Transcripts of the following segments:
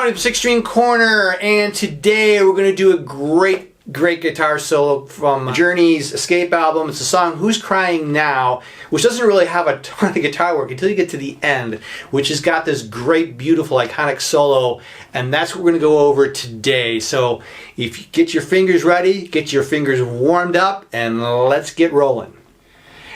Tony, 6-string corner, and today we're going to do a great guitar solo from Journey's Escape album. It's a song Who's Crying Now, which doesn't really have a ton of guitar work until you get to the end, which has got this great, beautiful, iconic solo, and that's what we're going to go over today. So if you get your fingers ready, get your fingers warmed up, and let's get rolling.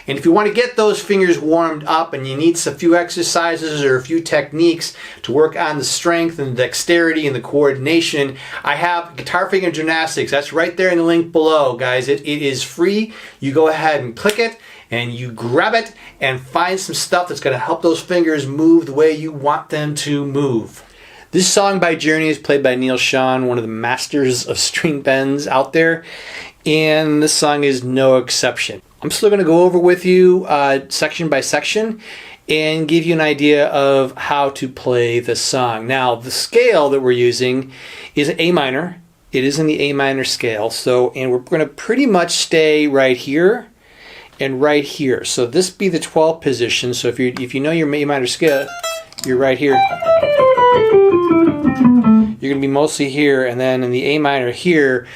And if you want to get those fingers warmed up and you need a few exercises or a few techniques to work on the strength and the dexterity and the coordination, I have Guitar Finger Gymnastics. That's right there in the link below, guys. It is free. You go ahead and click it and you grab it and find some stuff that's going to help those fingers move the way you want them to move. This song by Journey is played by Neil Schon, one of the masters of string bends out there, and this song is no exception. I'm still going to go over with you section by section and give you an idea of how to play the song. Now, the scale that we're using is A minor. It is in the A minor scale, and we're going to pretty much stay right here and right here. So this be the 12th position. So if you know your A minor scale, you're right here. You're going to be mostly here, and then in the A minor here.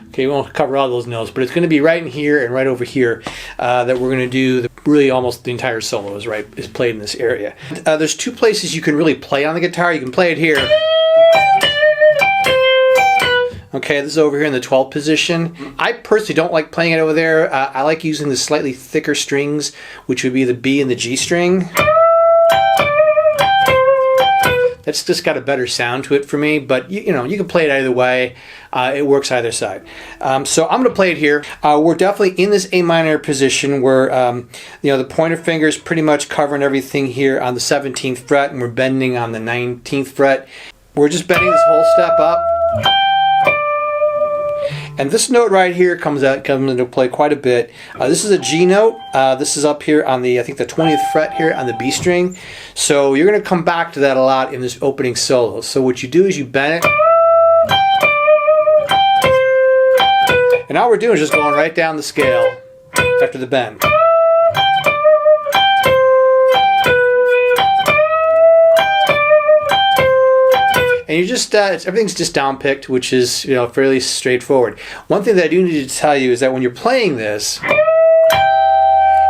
Okay, we won't cover all those notes, but it's going to be right in here and right over here that we're going to do really almost the entire solo is played in this area. There's two places you can really play on the guitar. You can play it here. Okay, this is over here in the 12th position. I personally don't like playing it over there. I like using the slightly thicker strings, which would be the B and the G string. That's just got a better sound to it for me, but you can play it either way. It works either side. So I'm going to play it here. We're definitely in this A minor position where the pointer finger is pretty much covering everything here on the 17th fret, and we're bending on the 19th fret. We're just bending this whole step up. And this note right here comes into play quite a bit. This is a G note. This is up here on the, I think the 20th fret here on the B string. So you're going to come back to that a lot in this opening solo. So what you do is you bend it. And all we're doing is just going right down the scale after the bend. And you just everything's just down picked, which is fairly straightforward. One thing that I do need to tell you is that when you're playing this,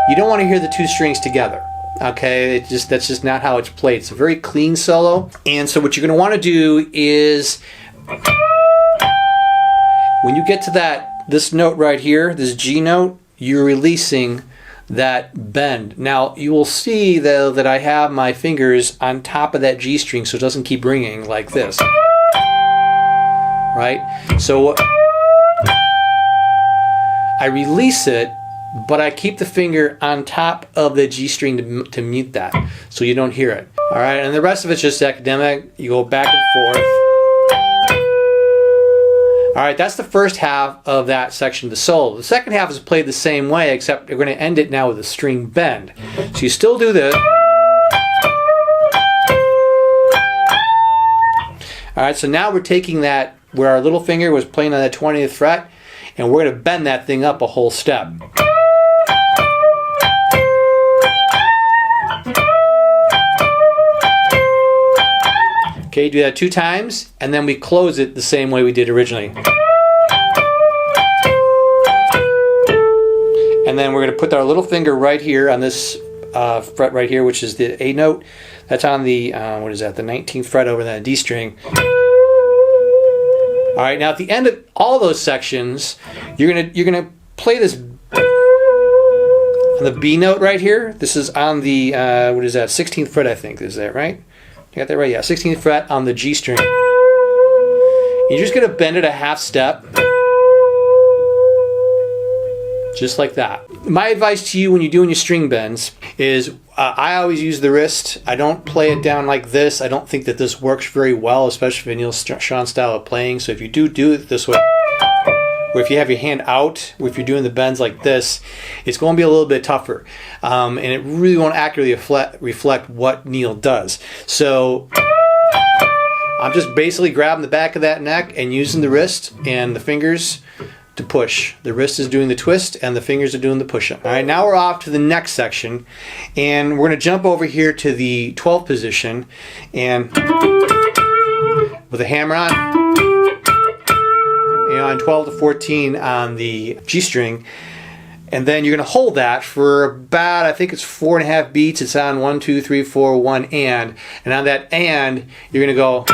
you don't want to hear the two strings together. Okay, that's just not how it's played. It's a very clean solo, and so what you're going to want to do is when you get to this note right here, this G note, you're releasing that bend. Now you will see though that I have my fingers on top of that G string so it doesn't keep ringing like this. Right? So I release it, but I keep the finger on top of the G string to mute that so you don't hear it. Alright, and the rest of it's just academic. You go back and forth. Alright, that's the first half of that section of the solo. The second half is played the same way, except we're going to end it now with a string bend. So you still do this. Alright, so now we're taking that where our little finger was playing on the 20th fret, and we're going to bend that thing up a whole step. Okay, do that 2 times, and then we close it the same way we did originally. And then we're going to put our little finger right here on this fret right here, which is the A note. That's on the, what is that, the 19th fret over that D string. All right, now at the end of all those sections, you're gonna play this on the B note right here. This is on the, what is that, 16th fret, I think. Is that right? You got that right? Yeah, 16th fret on the G string. You're just going to bend it a half step. Just like that. My advice to you when you're doing your string bends is I always use the wrist. I don't play it down like this. I don't think that this works very well, especially for Neil Schon style of playing. So if you do it this way, or if you have your hand out, or if you're doing the bends like this, it's going to be a little bit tougher. And it really won't accurately reflect what Neil does. So I'm just basically grabbing the back of that neck and using the wrist and the fingers to push. The wrist is doing the twist and the fingers are doing the push up. All right, now we're off to the next section, and we're going to jump over here to the 12th position, and with a hammer on, on 12 to 14 on the G string, and then you're going to hold that for about, I think it's 4.5 beats. It's on 1, 2, 3, 4, 1, and on that and, you're going to go,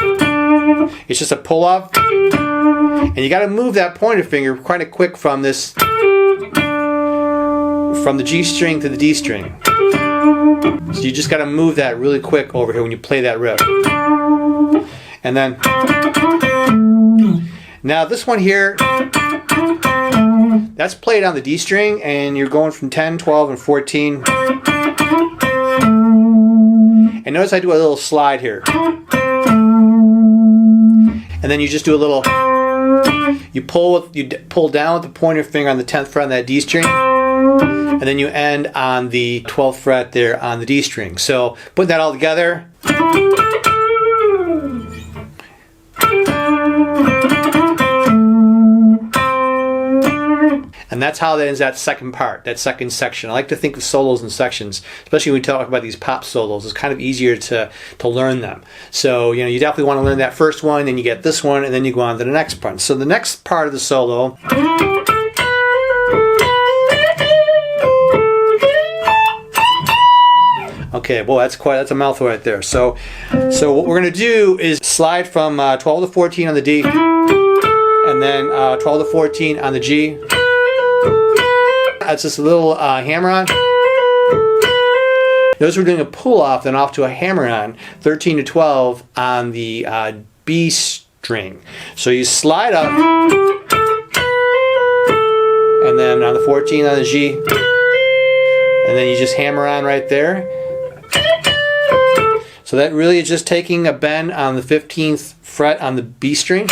it's just a pull up, and you got to move that pointer finger kind of quick from this, from the G string to the D string. So you just got to move that really quick over here when you play that riff. And then, now this one here, that's played on the D string, and you're going from 10, 12, and 14. And notice I do a little slide here. And then you just do a little, you pull down with the pointer finger on the 10th fret on that D string, and then you end on the 12th fret there on the D string. So put that all together. And that's how that ends that second part, that second section. I like to think of solos in sections, especially when we talk about these pop solos. It's kind of easier to learn them. So, you know, you definitely want to learn that first one, then you get this one, and then you go on to the next part. So the next part of the solo, okay, well that's a mouthful right there. So what we're going to do is slide from 12 to 14 on the D, and then 12 to 14 on the G. That's just a little hammer on. Notice we're doing a pull off, then off to a hammer on, 13 to 12 on the B string. So you slide up, and then on the 14 on the G, and then you just hammer on right there. So that really is just taking a bend on the 15th fret on the B string.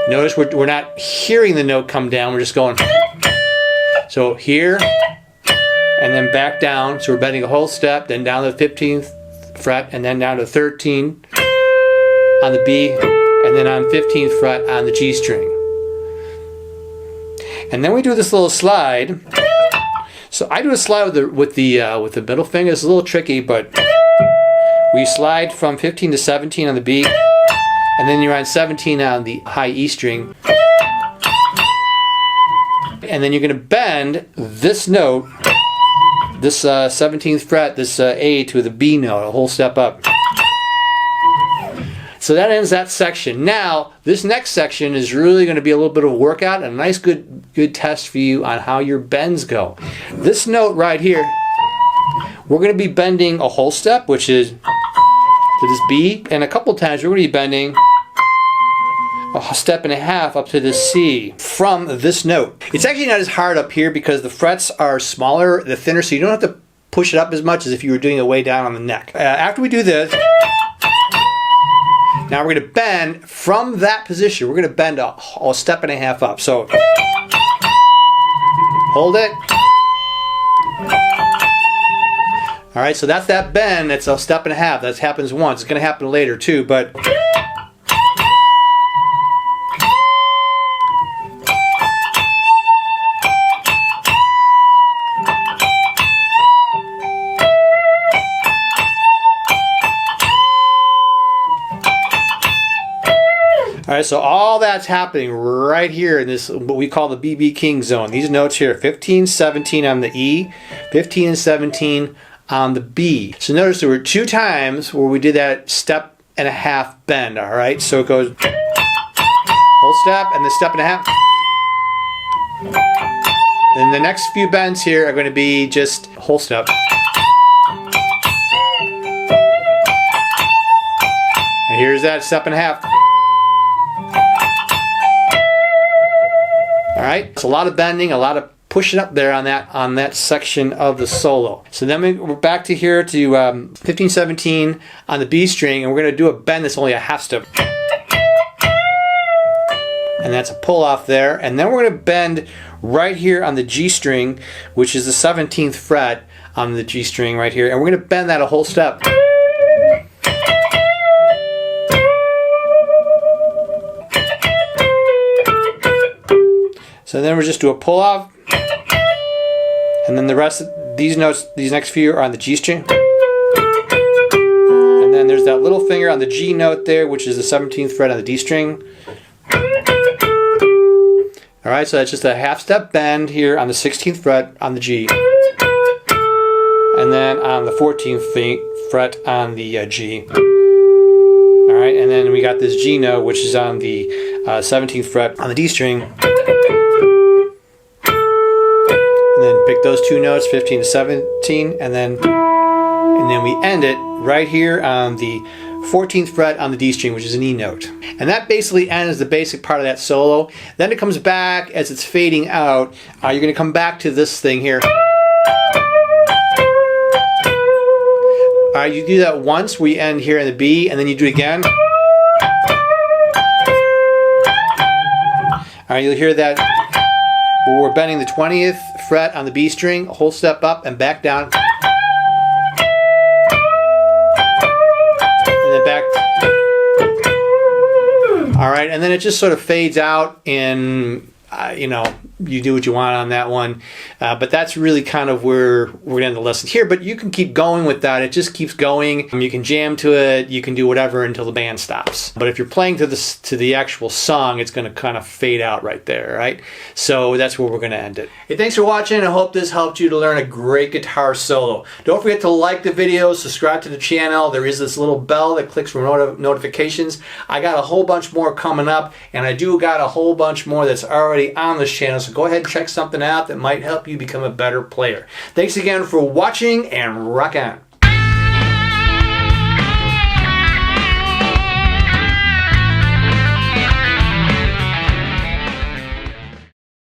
Notice we're not hearing the note come down, we're just going. So here, and then back down. So we're bending a whole step, then down to the 15th fret, and then down to 13 on the B, and then on 15th fret on the G string. And then we do this little slide. So I do a slide with the middle finger. It's a little tricky, but we slide from 15 to 17 on the B, and then you're on 17 on the high E string. And then you're going to bend this note, this 17th fret, this A to the B note, a whole step up. So that ends that section. Now, this next section is really going to be a little bit of a workout and a nice good test for you on how your bends go. This note right here, we're going to be bending a whole step, which is to this B, and a couple times we're going to be bending a step and a half up to the C from this note. It's actually not as hard up here because the frets are smaller, they're thinner, so you don't have to push it up as much as if you were doing it way down on the neck. After we do this, now we're going to bend from that position. We're going to bend a step and a half up. So hold it. All right, so that's that bend. It's a step and a half. That happens once. It's going to happen later too, but alright, so all that's happening right here in this, what we call the BB King zone. These notes here, 15, 17 on the E, 15 and 17 on the B. So notice there were 2 times where we did that step and a half bend, alright? So it goes whole step and then step and a half. Then the next few bends here are going to be just whole step. And here's that step and a half. Alright, it's a lot of bending, a lot of pushing up there on that section of the solo. So then we're back to here to 15, 17 on the B string, and we're going to do a bend that's only a half step. And that's a pull off there. And then we're going to bend right here on the G string, which is the 17th fret on the G string right here. And we're going to bend that a whole step. So then we'll just do a pull off, and then the rest of these notes, these next few are on the G string. And then there's that little finger on the G note there, which is the 17th fret on the D string. Alright, so that's just a half step bend here on the 16th fret on the G. And then on the 14th fret on the G. Alright, and then we got this G note, which is on the 17th fret on the D string. And then pick those two notes, 15 to 17, and then we end it right here on the 14th fret on the D string, which is an E note. And that basically ends the basic part of that solo. Then it comes back as it's fading out. You're going to come back to this thing here. You do that once, we end here in the B, and then you do it again. You'll hear that we're bending the 20th fret on the B string, a whole step up and back down. Alright, and then it just sort of fades out, and you know, you do what you want on that one. But that's really kind of where we're going to end the lesson here. But you can keep going with that. It just keeps going. You can jam to it. You can do whatever until the band stops. But if you're playing to the actual song, it's going to kind of fade out right there, right? So that's where we're going to end it. Hey, thanks for watching. I hope this helped you to learn a great guitar solo. Don't forget to like the video, subscribe to the channel. There is this little bell that clicks for notifications. I got a whole bunch more coming up, and I do got a whole bunch more that's already on this channel, so go ahead and check something out that might help you become a better player. Thanks again for watching, and rock on.